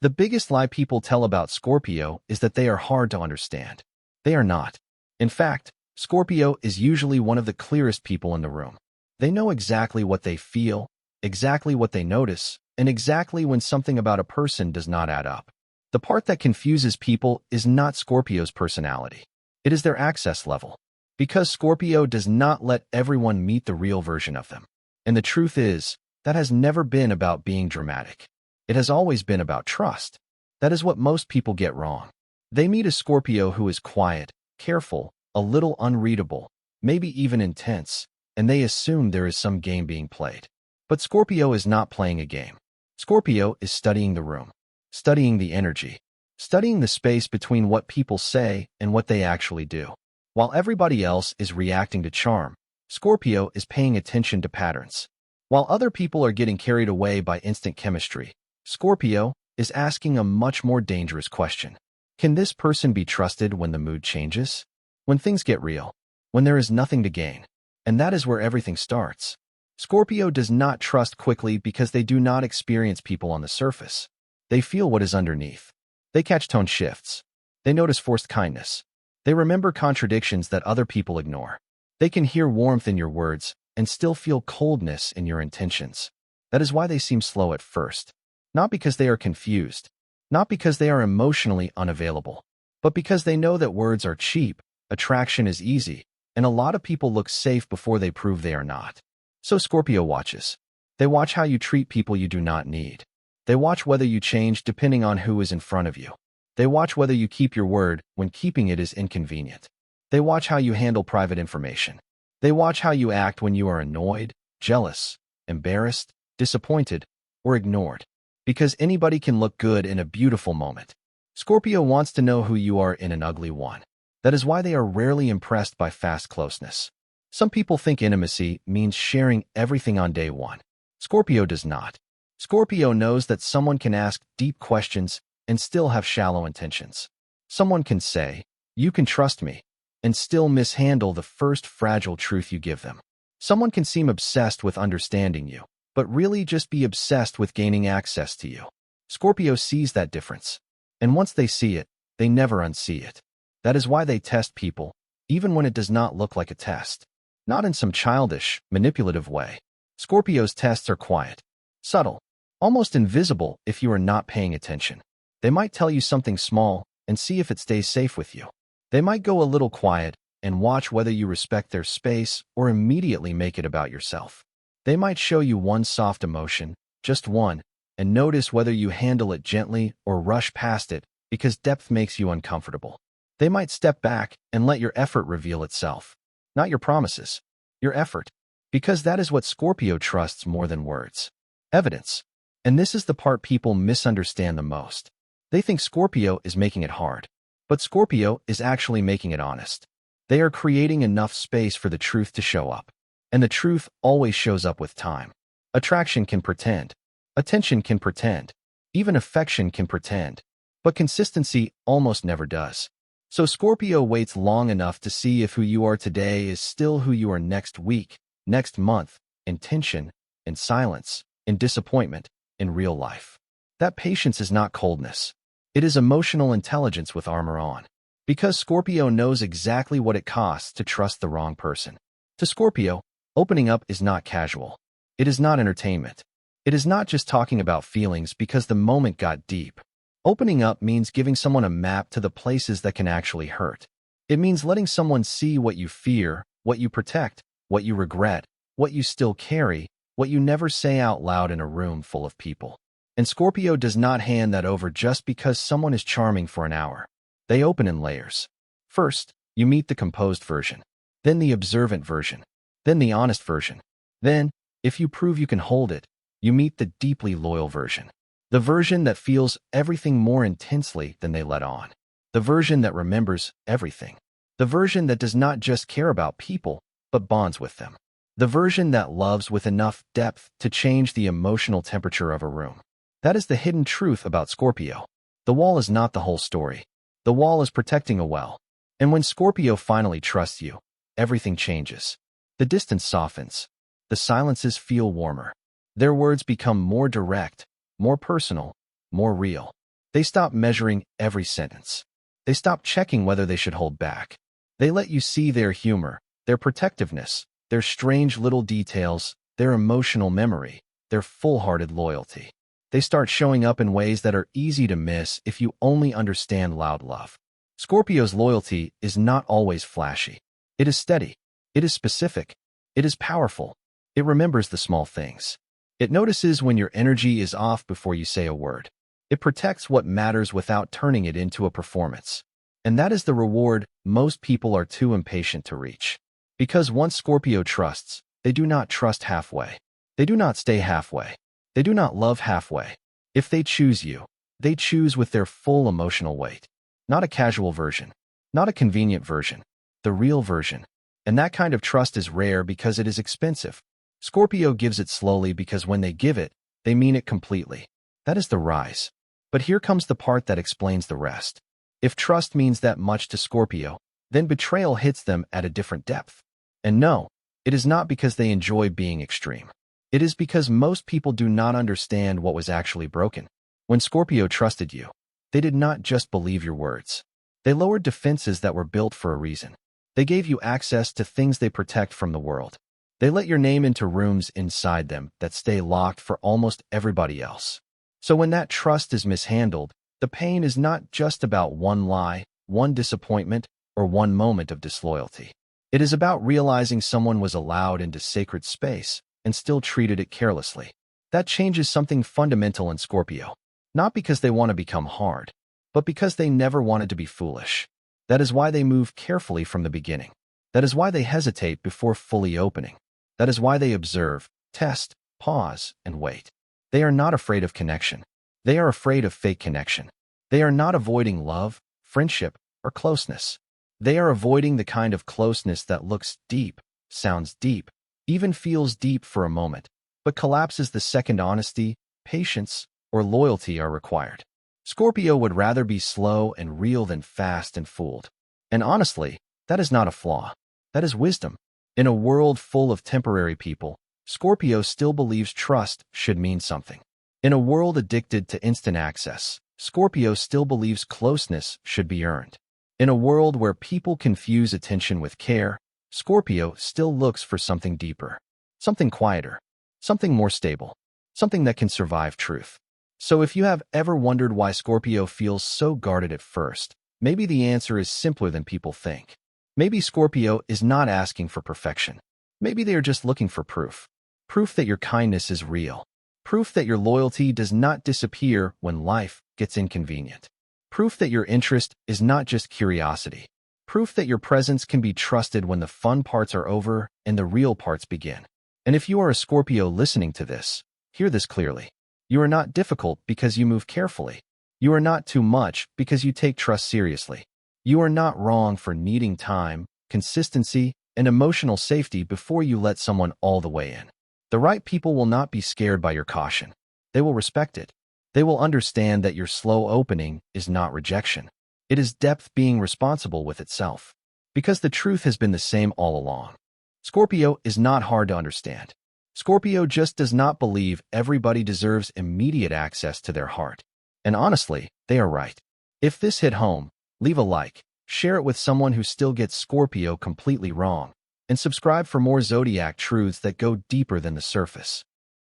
The biggest lie people tell about Scorpio is that they are hard to understand. They are not. In fact, Scorpio is usually one of the clearest people in the room. They know exactly what they feel, exactly what they notice, and exactly when something about a person does not add up. The part that confuses people is not Scorpio's personality. It is their access level. Because Scorpio does not let everyone meet the real version of them. And the truth is, that has never been about being dramatic. It has always been about trust. That is what most people get wrong. They meet a Scorpio who is quiet, careful, a little unreadable, maybe even intense, and they assume there is some game being played. But Scorpio is not playing a game. Scorpio is studying the room, studying the energy, studying the space between what people say and what they actually do. While everybody else is reacting to charm, Scorpio is paying attention to patterns. While other people are getting carried away by instant chemistry, Scorpio is asking a much more dangerous question. Can this person be trusted when the mood changes? When things get real? When there is nothing to gain? And that is where everything starts. Scorpio does not trust quickly because they do not experience people on the surface. They feel what is underneath. They catch tone shifts. They notice forced kindness. They remember contradictions that other people ignore. They can hear warmth in your words and still feel coldness in your intentions. That is why they seem slow at first. Not because they are confused, not because they are emotionally unavailable, but because they know that words are cheap, attraction is easy, and a lot of people look safe before they prove they are not. So Scorpio watches. They watch how you treat people you do not need. They watch whether you change depending on who is in front of you. They watch whether you keep your word when keeping it is inconvenient. They watch how you handle private information. They watch how you act when you are annoyed, jealous, embarrassed, disappointed, or ignored. Because anybody can look good in a beautiful moment. Scorpio wants to know who you are in an ugly one. That is why they are rarely impressed by fast closeness. Some people think intimacy means sharing everything on day one. Scorpio does not. Scorpio knows that someone can ask deep questions and still have shallow intentions. Someone can say, "You can trust me," and still mishandle the first fragile truth you give them. Someone can seem obsessed with understanding you, but really just be obsessed with gaining access to you. Scorpio sees that difference. And once they see it, they never unsee it. That is why they test people, even when it does not look like a test. Not in some childish, manipulative way. Scorpio's tests are quiet, subtle, almost invisible if you are not paying attention. They might tell you something small and see if it stays safe with you. They might go a little quiet and watch whether you respect their space or immediately make it about yourself. They might show you one soft emotion, just one, and notice whether you handle it gently or rush past it because depth makes you uncomfortable. They might step back and let your effort reveal itself. Not your promises, your effort. Because that is what Scorpio trusts more than words. Evidence. And this is the part people misunderstand the most. They think Scorpio is making it hard. But Scorpio is actually making it honest. They are creating enough space for the truth to show up. And the truth always shows up with time. Attraction can pretend. Attention can pretend. Even affection can pretend. But consistency almost never does. So Scorpio waits long enough to see if who you are today is still who you are next week, next month, in tension, in silence, in disappointment, in real life. That patience is not coldness. It is emotional intelligence with armor on. Because Scorpio knows exactly what it costs to trust the wrong person. To Scorpio, opening up is not casual. It is not entertainment. It is not just talking about feelings because the moment got deep. Opening up means giving someone a map to the places that can actually hurt. It means letting someone see what you fear, what you protect, what you regret, what you still carry, what you never say out loud in a room full of people. And Scorpio does not hand that over just because someone is charming for an hour. They open in layers. First, you meet the composed version, then the observant version, then the honest version. Then, if you prove you can hold it, you meet the deeply loyal version. The version that feels everything more intensely than they let on. The version that remembers everything. The version that does not just care about people, but bonds with them. The version that loves with enough depth to change the emotional temperature of a room. That is the hidden truth about Scorpio. The wall is not the whole story. The wall is protecting a well. And when Scorpio finally trusts you, everything changes. The distance softens. The silences feel warmer. Their words become more direct, more personal, more real. They stop measuring every sentence. They stop checking whether they should hold back. They let you see their humor, their protectiveness, their strange little details, their emotional memory, their full-hearted loyalty. They start showing up in ways that are easy to miss if you only understand loud love. Scorpio's loyalty is not always flashy. It is steady. It is specific. It is powerful. It remembers the small things. It notices when your energy is off before you say a word. It protects what matters without turning it into a performance. And that is the reward most people are too impatient to reach. Because once Scorpio trusts, they do not trust halfway. They do not stay halfway. They do not love halfway. If they choose you, they choose with their full emotional weight. Not a casual version. Not a convenient version. The real version. And that kind of trust is rare because it is expensive. Scorpio gives it slowly because when they give it, they mean it completely. That is the rise. But here comes the part that explains the rest. If trust means that much to Scorpio, then betrayal hits them at a different depth. And no, it is not because they enjoy being extreme. It is because most people do not understand what was actually broken. When Scorpio trusted you, they did not just believe your words. They lowered defenses that were built for a reason. They gave you access to things they protect from the world. They let your name into rooms inside them that stay locked for almost everybody else. So when that trust is mishandled, the pain is not just about one lie, one disappointment, or one moment of disloyalty. It is about realizing someone was allowed into sacred space and still treated it carelessly. That changes something fundamental in Scorpio. Not because they want to become hard, but because they never wanted to be foolish. That is why they move carefully from the beginning. That is why they hesitate before fully opening. That is why they observe, test, pause, and wait. They are not afraid of connection. They are afraid of fake connection. They are not avoiding love, friendship, or closeness. They are avoiding the kind of closeness that looks deep, sounds deep, even feels deep for a moment, but collapses the second honesty, patience, or loyalty are required. Scorpio would rather be slow and real than fast and fooled. And honestly, that is not a flaw. That is wisdom. In a world full of temporary people, Scorpio still believes trust should mean something. In a world addicted to instant access, Scorpio still believes closeness should be earned. In a world where people confuse attention with care, Scorpio still looks for something deeper, something quieter, something more stable, something that can survive truth. So if you have ever wondered why Scorpio feels so guarded at first, maybe the answer is simpler than people think. Maybe Scorpio is not asking for perfection. Maybe they are just looking for proof. Proof that your kindness is real. Proof that your loyalty does not disappear when life gets inconvenient. Proof that your interest is not just curiosity. Proof that your presence can be trusted when the fun parts are over and the real parts begin. And if you are a Scorpio listening to this, hear this clearly. You are not difficult because you move carefully. You are not too much because you take trust seriously. You are not wrong for needing time, consistency, and emotional safety before you let someone all the way in. The right people will not be scared by your caution. They will respect it. They will understand that your slow opening is not rejection. It is depth being responsible with itself. Because the truth has been the same all along. Scorpio is not hard to understand. Scorpio just does not believe everybody deserves immediate access to their heart. And honestly, they are right. If this hit home, leave a like, share it with someone who still gets Scorpio completely wrong, and subscribe for more Zodiac truths that go deeper than the surface.